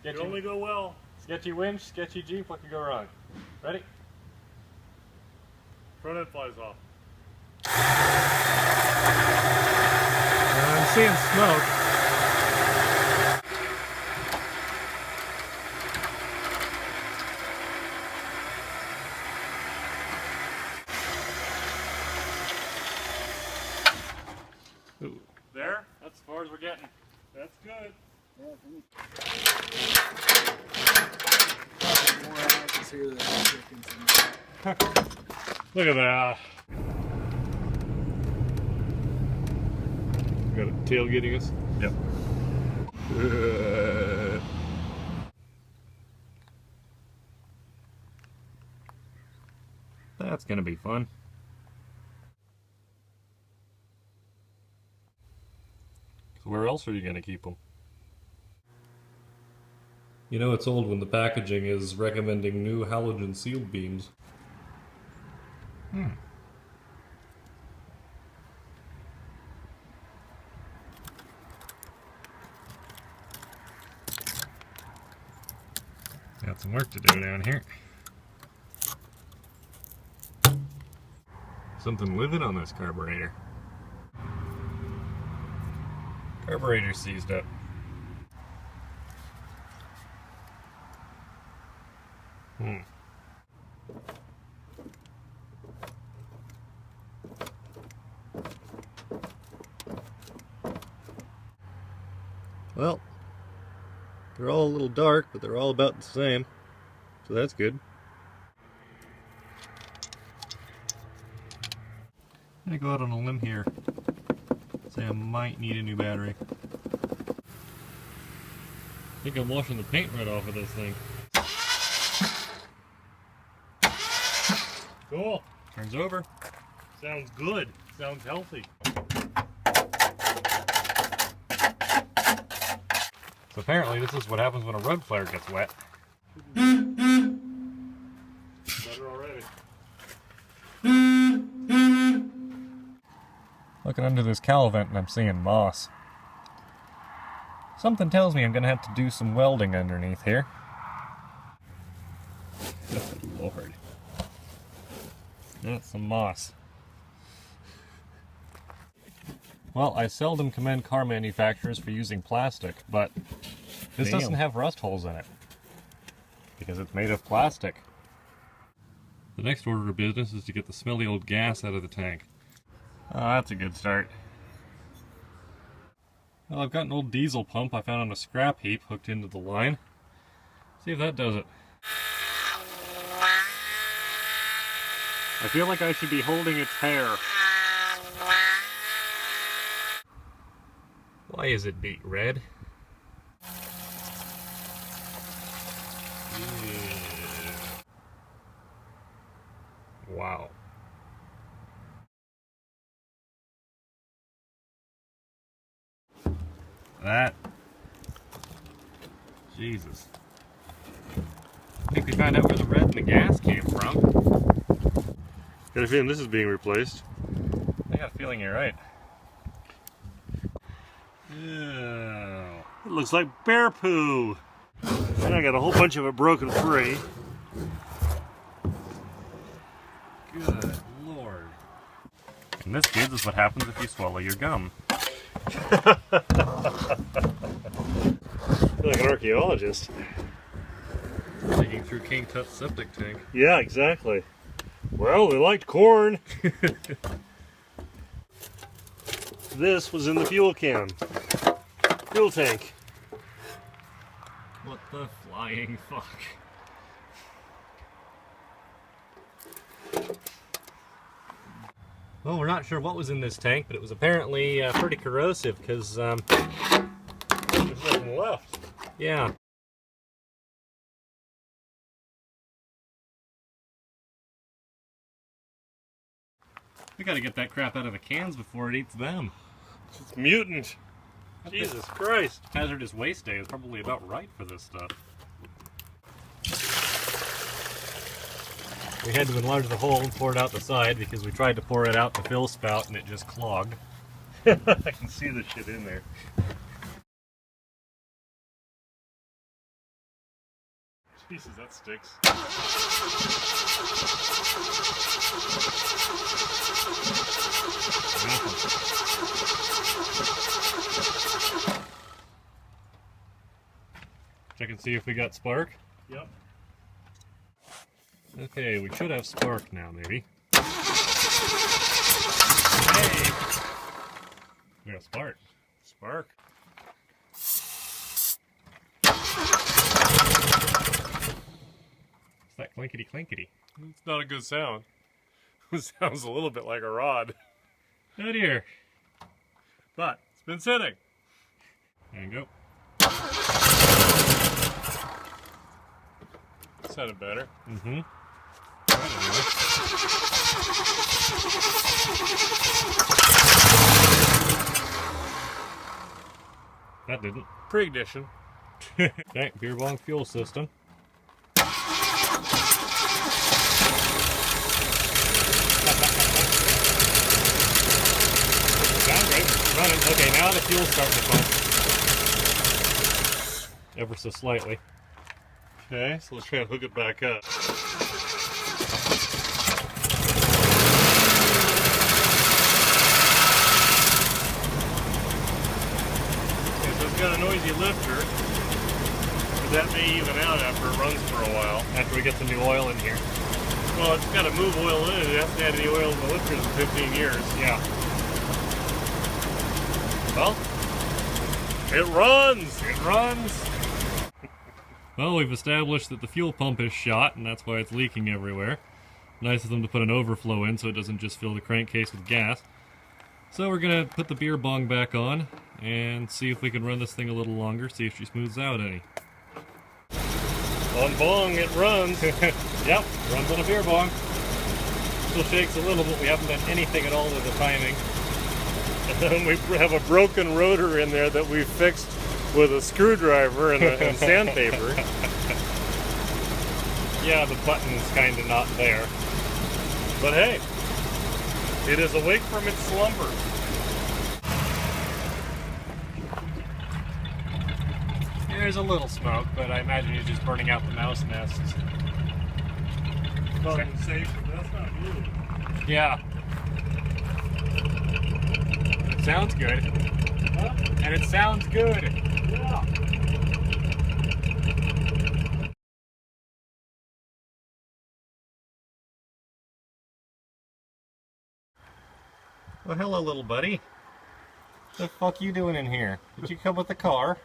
Sketchy, only go well. Sketchy winch, sketchy Jeep, what could go wrong? Ready? Front end flies off. I'm seeing smoke. Ooh. There? That's as far as we're getting. That's good. Look at that. Got a tailgating us? Yep. That's gonna be fun. So where else are you gonna keep them? You know it's old when the packaging is recommending new halogen sealed beams. Got some work to do down here. Something living on this carburetor. Carburetor seized up. Well, they're all a little dark, but they're all about the same, so that's good. I'm gonna go out on a limb here. Say I might need a new battery. I think I'm washing the paint right off of this thing. Cool. Turns over. Sounds good. Sounds healthy. So apparently this is what happens when a rug flare gets wet. Better already. Looking under this cowl vent and I'm seeing moss. Something tells me I'm going to have to do some welding underneath here. Good Lord. That's some moss. Well, I seldom commend car manufacturers for using plastic, but this doesn't have rust holes in it. Because it's made of plastic. The next order of business is to get the smelly old gas out of the tank. Oh, that's a good start. Well, I've got an old diesel pump I found on a scrap heap hooked into the line. See if that does it. I feel like I should be holding its hair. Why is it beet red? Wow. That. Jesus. I think we found out where the red in the gas came from. Got a feeling this is being replaced. I got a feeling you're right. Oh, it looks like bear poo. And I got a whole bunch of it broken free. Good Lord. And this, kids, is what happens if you swallow your gum. I feel like an archaeologist. Digging through King Tut's septic tank. Yeah, exactly. Well, they liked corn. This was in the fuel can. Fuel tank. What the flying fuck? Well, we're not sure what was in this tank, but it was apparently pretty corrosive because there's nothing left. Yeah. We gotta get that crap out of the cans before it eats them. It's mutant. Jesus Christ. Hazardous waste day is probably about right for this stuff. We had to enlarge the hole and pour it out the side because we tried to pour it out the fill spout and it just clogged. I can see the shit in there. Jesus, that sticks. Check and see if we got spark. Yep. Okay, we should have spark now, maybe. Hey! We got spark. Spark. It's that clinkety clinkety. It's not a good sound. It sounds a little bit like a rod. Oh dear. But it's been sitting. There you go. Sounded better. Mm-hmm. That didn't. Pre-ignition. Okay, beer bong fuel system. Sounds great. Running. Okay, now the fuel's starting to pump. Ever so slightly. Okay, so let's try and hook it back up. Okay, so it's got a noisy lifter, but that may even out after it runs for a while. After we get some new oil in here. Well, it's got to move oil in it. It hasn't had any oil in the lifters in 15 years. Yeah. Well, it runs! It runs! Well, we've established that the fuel pump is shot, and that's why it's leaking everywhere. Nice of them to put an overflow in so it doesn't just fill the crankcase with gas. So we're going to put the beer bong back on and see if we can run this thing a little longer, see if she smooths out any. On bong, it runs. Yep, runs on a beer bong. Still shakes a little, but we haven't done anything at all to the timing. And then we have a broken rotor in there that we fixed with a screwdriver and sandpaper. Yeah, the button's kind of not there. But hey, it is awake from its slumber. There's a little smoke, but I imagine you're just burning out the mouse nests. Well, it's safe, but that's not blue. Yeah. It sounds good. Huh? And it sounds good. Yeah. Well, hello, little buddy. What the fuck you doing in here? Did you come with the car?